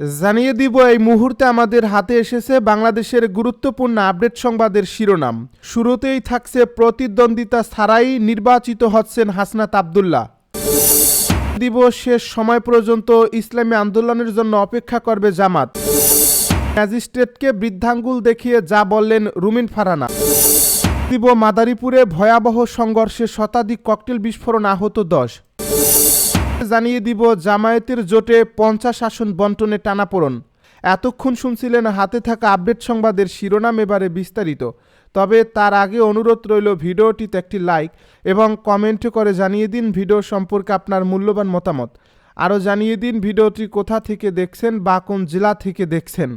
জানিয়ে দিব এই মুহূর্তে আমাদের হাতে এসেছে বাংলাদেশের গুরুত্বপূর্ণ আপডেট সংবাদের শিরোনাম। শুরুতেই থাকছে প্রতিদ্বন্দ্বিতা ছাড়াই নির্বাচিত হচ্ছেন হাসনাত আব্দুল্লাহ। দিবস শেষ সময় পর্যন্ত ইসলামী আন্দোলনের জন্য অপেক্ষা করবে জামাত। ম্যাজিস্ট্রেটকে বৃদ্ধাঙ্গুল দেখিয়ে যা বললেন রুমিন ফারহানা। মাদারীপুরে ভয়াবহ সংঘর্ষে শতাধিক ককটেল বিস্ফোরণ, আহত 10। জানিয়ে দিব জামায়াতের জোটে 50 আসন বন্টনে টানাপোড়েন। এতক্ষণ শুনছিলেন হাতে থাকা আপডেট সংবাদের শিরোনাম, এবারে বিস্তারিত। তবে তার আগে অনুরোধ রইল ভিডিওটিতে একটি লাইক এবং কমেন্ট করে জানিয়ে দিন ভিডিও সম্পর্কে আপনার মূল্যবান মতামত। আরও জানিয়ে দিন ভিডিওটি কোথা থেকে দেখছেন বা কোন জেলা থেকে দেখছেন।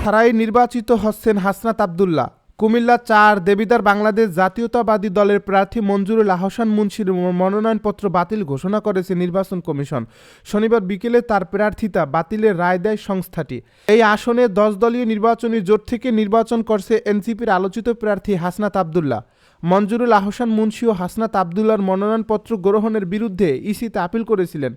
ছাড়াই নির্বাচিত হচ্ছেন হাসনাত আব্দুল্লাহ। কুমিল্লা 4 দেবিদার বাংলাদেশ জাতীয়তাবাদী দলের প্রার্থী মঞ্জুরুল আহসান মুন্সির মনোনয়নপত্র বাতিল ঘোষণা করেছে নির্বাচন কমিশন। শনিবার বিকেলে তার প্রার্থিতা বাতিলের রায় দেয় সংস্থাটি। এই আসনে 10 দলীয় নির্বাচনী জোট থেকে নির্বাচন করছে এনসিপির আলোচিত প্রার্থী হাসনাত আব্দুল্লাহ। মঞ্জুরুল আহসান মুন্সি ও হাসনাত আব্দুল্লাহর মনোনয়নপত্র গ্রহণের বিরুদ্ধে ইসিতে আপিল করেছিলেন।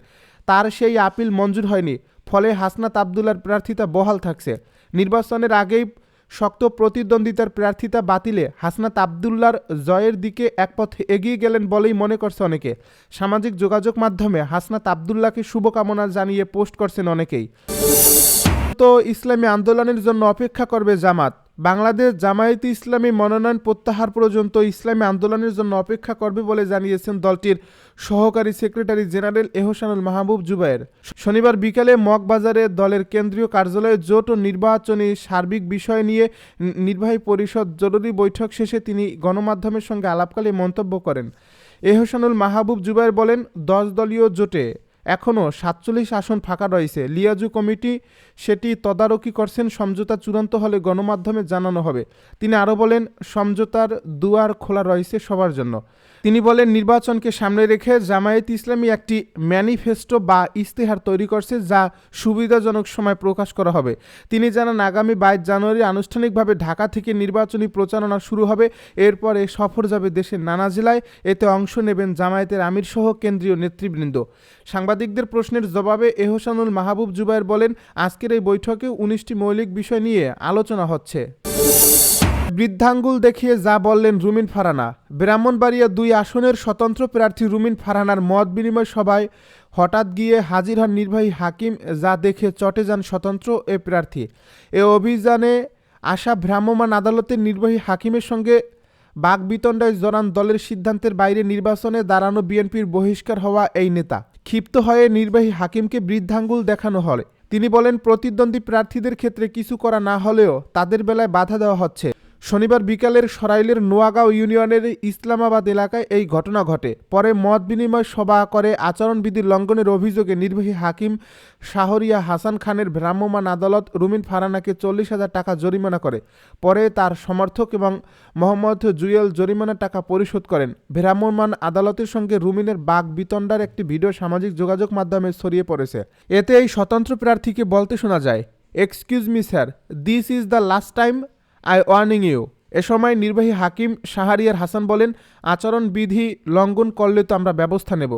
তার সেই আপিল মঞ্জুর হয়নি, ফলে হাসনাত আব্দুল্লাহর প্রার্থিতা বহাল থাকছে। নির্বাচনের আগেই শক্ত প্রতিদ্বন্দ্বিতার প্রার্থিতা বাতিলে হাসনাত আব্দুল্লাহর জয়ের দিকে এক পথ এগিয়ে গেলেন বলেই মনে করছে অনেকে। সামাজিক যোগাযোগ মাধ্যমে হাসনাত আব্দুল্লাহকে শুভকামনা জানিয়ে পোস্ট করছেন অনেকেই। তো ইসলামী আন্দোলনের জন্য অপেক্ষা করবে জামাত। বাংলাদেশ জামায়াতে ইসলামী মনোনয়ন প্রত্যাহার পর্যন্ত ইসলামী আন্দোলনের জন্য অপেক্ষা করবে বলে জানিয়েছেন দলটির সহকারী সেক্রেটারি জেনারেল এহসানুল মাহবুব জুবায়ের। শনিবার বিকালে মগবাজারে দলের কেন্দ্রীয় কার্যালয়ে জোট ও নির্বাচনী সার্বিক বিষয় নিয়ে নির্বাহী পরিষদ জরুরি বৈঠক শেষে তিনি গণমাধ্যমের সঙ্গে আলাপকালে মন্তব্য করেন। এহসানুল মাহবুব জুবায়ের বলেন, 10 দলীয় জোটে এখনও 47 আসন ফাঁকা রয়েছে। লিয়াজু কমিটি সেটি তদারকি করছেন। সমঝোতা চূড়ান্ত হলে গণমাধ্যমে জানানো হবে। তিনি আরও বলেন, সমঝোতার দুয়ার খোলা রয়েছে সবার জন্য। তিনি বলেন, নির্বাচনকে সামনে রেখে জামায়াতে ইসলামী একটি ম্যানিফেস্টো বা ইস্তেহার তৈরি করছে, যা সুবিধাজনক সময় প্রকাশ করা হবে। তিনি জানান, আগামী 22 জানুয়ারি আনুষ্ঠানিকভাবে ঢাকা থেকে নির্বাচনী প্রচারণা শুরু হবে। এরপরে সফর যাবে দেশের নানা জেলায়। এতে অংশ নেবেন জামায়াতের আমিরসহ কেন্দ্রীয় নেতৃবৃন্দ। সাংবাদিকদের প্রশ্নের জবাবে এহসানুল মাহবুব জুবায়ের বলেন, আজকের এই বৈঠকে 19টি মৌলিক বিষয় নিয়ে আলোচনা হচ্ছে। বৃদ্ধাঙ্গুল দেখিয়ে যা বললেন রুমিন ফারহানা। ব্রাহ্মণবাড়িয়া 2 আসনের স্বতন্ত্র প্রার্থী রুমিন ফারহানার মত বিনিময় সভায় হঠাৎ গিয়ে হাজির হন নির্বাহী হাকিম, যা দেখে চটে যান স্বতন্ত্র এ প্রার্থী। এ অভিযানে আসা ভ্রাম্যমাণ আদালতের নির্বাহী হাকিমের সঙ্গে বাকবিতণ্ডায় জড়ান দলের সিদ্ধান্তের বাইরে নির্বাচনে দাঁড়ানো বিএনপির বহিষ্কার হওয়া এই নেতা। ক্ষিপ্ত হয়ে নির্বাহী হাকিমকে বৃদ্ধাঙ্গুল দেখানো হয়। তিনি বলেন, প্রতিদ্বন্দ্বী প্রার্থীদের ক্ষেত্রে কিছু করা না হলেও তাদের বেলায় বাধা দেওয়া হচ্ছে। শনিবার বিকালের সরাইলের নোয়াগাঁও ইউনিয়নের ইসলামাবাদ এলাকায় এই ঘটনা ঘটে। পরে মত বিনিময় সভা করে আচরণবিধির লঙ্ঘনের অভিযোগে নির্বাহী হাকিম শাহরিয়া হাসান খানের ভ্রাম্যমাণ আদালত রুমিন ফারহানাকে 40,000 টাকা জরিমানা করে। পরে তার সমর্থক এবং মোহাম্মদ জুয়েল জরিমানার টাকা পরিশোধ করেন। ভ্রাম্যমাণ আদালতের সঙ্গে রুমিনের বাক বিতণ্ডার একটি ভিডিও সামাজিক যোগাযোগ মাধ্যমে ছড়িয়ে পড়েছে। এতে এই স্বতন্ত্র প্রার্থীকে বলতে শোনা যায়, excuse me sir, this is the last time I warning you. এ সময় নির্বাহী হাকিম শাহরিয়ার হাসান বলেন, আচরণবিধি লঙ্ঘন করলে তো আমরা ব্যবস্থা নেব।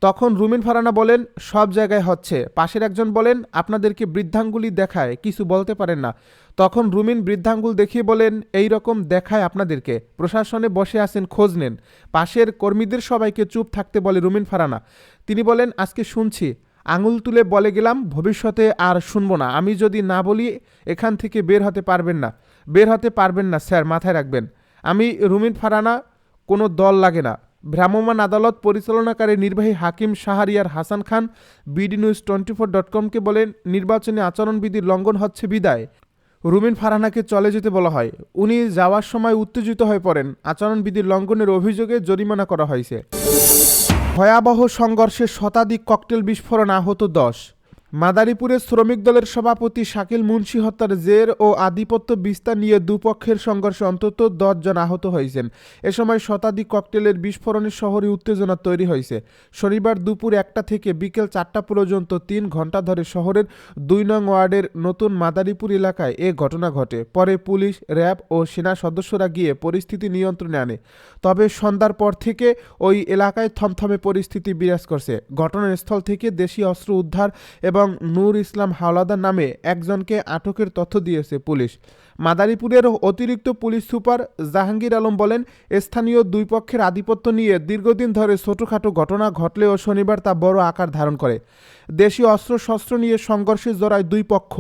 তখন রুমিন ফারহানা বলেন, সব জায়গায় হচ্ছে। পাশের একজন বলেন, আপনাদেরকে বৃদ্ধাঙ্গুলি দেখায়, কিছু বলতে পারেন না। তখন রুমিন বৃদ্ধাঙ্গুল দেখিয়ে বলেন, এই রকম দেখায় আপনাদেরকে, প্রশাসনে বসে আছেন, খোঁজ নেন। পাশের কর্মীদের সবাইকে চুপ থাকতে বলে রুমিন ফারহানা। তিনি বলেন, আজকে শুনছি, আঙুল তুলে বলে গেলাম, ভবিষ্যতে আর শুনবো না। আমি যদি না বলি এখান থেকে বের হতে পারবেন না স্যার, মাথায় রাখবেন। আমি রুমিন ফারহানা, কোনো দল লাগে না। ভ্রাম্যমাণ আদালত পরিচালনাকারী নির্বাহী হাকিম শাহরিয়ার হাসান খান bdnews24.com-কে বলেন, নির্বাচনী আচরণবিধির লঙ্ঘন হচ্ছে বিদায় রুমিন ফারহানাকে চলে যেতে বলা হয়। উনি যাওয়ার সময় উত্তেজিত হয়ে পড়েন। আচরণবিধির লঙ্ঘনের অভিযোগে জরিমানা করা হয়েছে। ভয়াবহ সংঘর্ষে শতাধিক ককটেল বিস্ফোরণ, আহত 10। মাদারীপুরের শ্রমিক দলের সভাপতি শাকিল মুন্সি হত্যার জের ও আধিপত্য বিস্তার নিয়ে দুপক্ষের সংঘর্ষে অন্তত 10 জন আহত হয়েছেন। এ সময় শতাধিক ককটেলের বিস্ফোরণে শহরে উত্তেজনা তৈরি হয়েছে। শনিবার দুপুর 1টা থেকে বিকেল 4টা পর্যন্ত 3 ঘণ্টা ধরে শহরের 2 নং ওয়ার্ডের নতুন মাদারীপুর এলাকায় এ ঘটনা ঘটে। পরে পুলিশ, র্যাব ও সেনা সদস্যরা গিয়ে পরিস্থিতি নিয়ন্ত্রণে আনে। তবে সন্ধ্যার পর থেকে ওই এলাকায় থমথমে পরিস্থিতি বিরাজ করছে। ঘটনাস্থল থেকে দেশীয় অস্ত্র উদ্ধার এবং এবং নূর ইসলাম হাওলাদার নামে একজনকে আটকের তথ্য দিয়েছে পুলিশ। মাদারীপুরের অতিরিক্ত পুলিশ সুপার জাহাঙ্গীর আলম বলেন, স্থানীয় দুই পক্ষের আধিপত্য নিয়ে দীর্ঘদিন ধরে ছোটখাটো ঘটনা ঘটলেও শনিবার তা বড় আকার ধারণ করে। দেশীয় অস্ত্রশস্ত্র নিয়ে সংঘর্ষে জড়ায় দুই পক্ষ।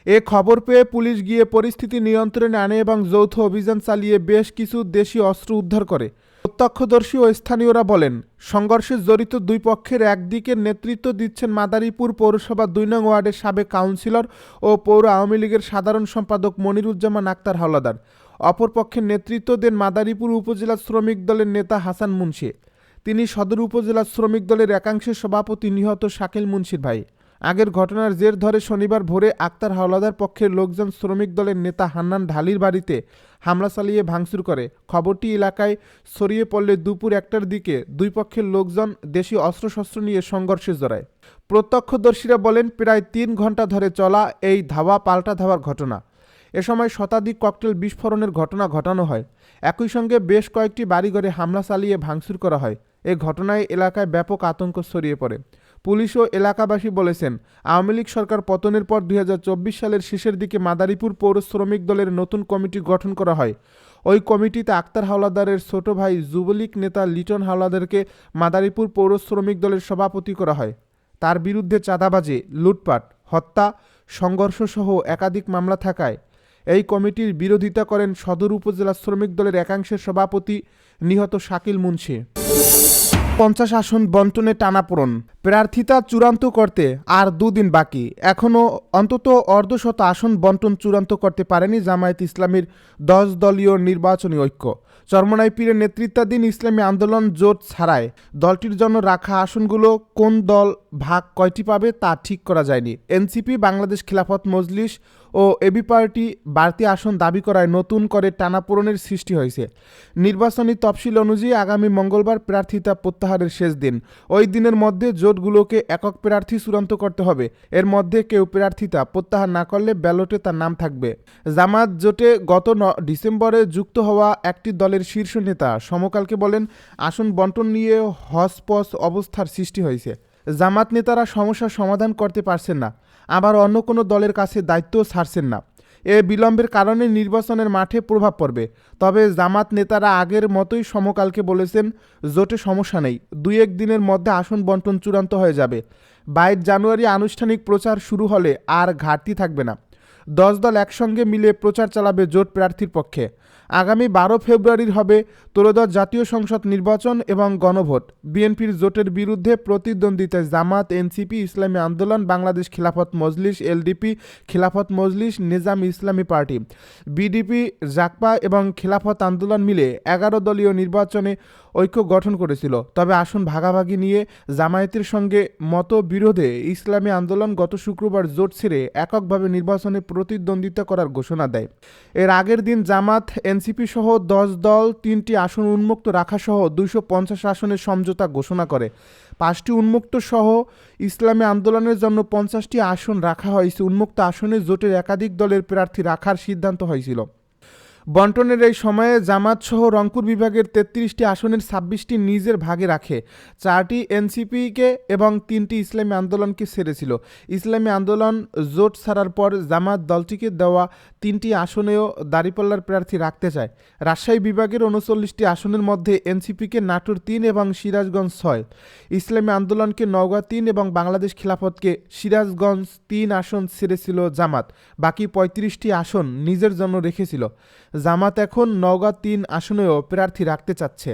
এ খবর পেয়ে পুলিশ গিয়ে পরিস্থিতি নিয়ন্ত্রণে আনে এবং যৌথ অভিযান চালিয়ে বেশ কিছু দেশীয় অস্ত্র উদ্ধার করে। প্রত্যক্ষদর্শী ও স্থানীয়রা বলেন, সংঘর্ষে জড়িত দুই পক্ষের একদিকের নেতৃত্ব দিচ্ছেন মাদারীপুর পৌরসভা ২ নং ওয়ার্ডের সাবেক কাউন্সিলর ও পৌর আওয়ামী লীগের সাধারণ সম্পাদক মনিরুজ্জামান আক্তার হাওলাদার। অপর পক্ষের নেতৃত্ব দেন মাদারীপুর উপজেলা শ্রমিক দলের নেতা হাসান মুন্সি। তিনি সদর উপজেলা শ্রমিক দলের একাংশের সভাপতি নিহত শাকিল মুন্সির ভাই। আগের ঘটনার জের ধরে শনিবার ভোরে আক্তার হাওলাদার পক্ষের লোকজন শ্রমিক দলের নেতা হান্নান ঢালির বাড়িতে হামলা চালিয়ে ভাঙচুর করে। খবরটি এলাকায় ছড়িয়ে পড়লে দুপুর ১টার দিকে দুই পক্ষের লোকজন দেশীয় অস্ত্রশস্ত্র নিয়ে সংঘর্ষে জড়ায়। প্রত্যক্ষদর্শীরা বলেন, প্রায় ৩ ঘন্টা ধরে চলা এই ধাওয়া পাল্টা ধাওয়ার ঘটনা। এ সময় শতাধিক ককটেল বিস্ফোরণের ঘটনা ঘটানো হয়। একই সঙ্গে বেশ কয়েকটি বাড়িঘরে হামলা চালিয়ে ভাঙচুর করা হয়। এ ঘটনায় এলাকায় ব্যাপক আতঙ্ক ছড়িয়ে পড়ে। পুলিশ ও এলাকাবাসী বলেছেন, আওয়ামী লীগ সরকার পতনের পর ২০২৪ সালের শেষের দিকে মাদারীপুর পৌর শ্রমিক দলের নতুন কমিটি গঠন করা হয়। ওই কমিটিতে আক্তার হাওলাদারের ছোট ভাই যুবলীগ নেতা লিটন হাওলাদারকে মাদারীপুর পৌর শ্রমিক দলের সভাপতি করা হয়। তার বিরুদ্ধে চাঁদাবাজি, লুটপাট, হত্যা, সংঘর্ষসহ একাধিক মামলা থাকায় এই কমিটির বিরোধিতা করেন সদর উপজেলা শ্রমিক দলের একাংশের সভাপতি নিহত শাকিল মুন্সি। 50 আসন বন্টনে টানাপোড়েন। প্রার্থিতা চূড়ান্ত করতে আর 2 দিন বাকি। এখনও অন্তত অর্ধশত আসন বন্টন চূড়ান্ত করতে পারেনি জামায়াত ইসলামীর 10 দলীয় নির্বাচনী ঐক্য। চরমোনাই পীরের নেতৃত্বাধীন ইসলামী আন্দোলন জোট ছাড়ায় দলটির জন্য রাখা আসনগুলো কোন দল ভাগ কয়টি পাবে তা ঠিক করা যায়নি। এনসিপি, বাংলাদেশ খিলাফত মজলিস ও এবি পার্টি বাড়তি আসন দাবি করায় নতুন করে টানাপোড়েনের সৃষ্টি হয়েছে। নির্বাচনী তফসিল অনুযায়ী আগামী মঙ্গলবার প্রার্থিতা প্রত্যাহারের শেষ দিন। ওই দিনের মধ্যে জোটগুলোকে একক প্রার্থী চূড়ান্ত করতে হবে। এর মধ্যে কেউ প্রার্থিতা প্রত্যাহার না করলে ব্যালটে তার নাম থাকবে। জামাত জোটে গত ডিসেম্বরে যুক্ত হওয়া একটি দলের শীর্ষ নেতা সমকালকে বলেন, আসন বন্টন নিয়ে হসপস অবস্থার সৃষ্টি হয়েছে। জামাত নেতারা সমস্যার সমাধান করতে পারছেন না, আবার অন্য কোনো দলের কাছে দায়িত্বও ছাড়ছেন না। এ বিলম্বের কারণে নির্বাচনের মাঠে প্রভাব পড়বে। তবে জামাত নেতারা আগের মতোই সমকালকে বলেছেন, জোটে সমস্যা নেই, 2-1 দিনের মধ্যে আসন বন্টন চূড়ান্ত হয়ে যাবে। 22 জানুয়ারি আনুষ্ঠানিক প্রচার শুরু হলে আর ঘাটতি থাকবে না। 10 দল একসঙ্গে মিলে প্রচার চালাবে জোট প্রার্থীর পক্ষে। আগামী 12 ফেব্রুয়ারির হবে ত্রয়োদশ জাতীয় সংসদ নির্বাচন এবং গণভোট। বিএনপির জোটের বিরুদ্ধে প্রতিদ্বন্দ্বিতায় জামাত, এনসিপি, ইসলামী আন্দোলন, বাংলাদেশ খিলাফত মজলিস, এলডিপি, খিলাফত মজলিস, নিজাম ইসলামী পার্টি, বিডিপি, জাকপা এবং খিলাফত আন্দোলন মিলে 11 দলীয় নির্বাচনে ঐক্য গঠন করেছিল। তবে আসন ভাগাভাগি নিয়ে জামায়াতের সঙ্গে মতবিরোধে ইসলামী আন্দোলন গত শুক্রবার জোট ছেড়ে এককভাবে নির্বাচনে প্রতিদ্বন্দ্বিতা করার ঘোষণা দেয়। এর আগের দিন জামাত, এনসিপি সহ 10 দল 3টি আসন উন্মুক্ত রাখা সহ 250 আসনের সমঝোতা ঘোষণা করে। 5টি উন্মুক্ত সহ ইসলামী আন্দোলনের জন্য 50টি আসন রাখা হয়েছে। উন্মুক্ত আসনে জোটের একাধিক দলের প্রার্থী রাখার সিদ্ধান্ত হয়েছিল। বন্টনের এই সময়ে জামাত সহ রংপুর বিভাগের 33টি আসনের 26টি নিজের ভাগে রাখে। 4টি এনসিপিকে এবং 3টি ইসলামী আন্দোলনকে ছেড়েছিল। ইসলামী আন্দোলন জোট ছাড়ার পর জামাত দলটিকে দেওয়া 3টি আসনেও দাঁড়িপাল্লার প্রার্থী রাখতে চায়। রাজশাহী বিভাগের 39টি আসনের মধ্যে এনসিপিকে নাটোর 3 এবং সিরাজগঞ্জ 6, ইসলামী আন্দোলনকে নওগাঁ 3 এবং বাংলাদেশ খিলাফতকে সিরাজগঞ্জ 3 আসন ছেড়েছিল জামাত। বাকি 35টি আসন নিজের জন্য রেখেছিল। জামাত এখন নওগাঁ 3 আসনেও প্রার্থী রাখতে চাচ্ছে।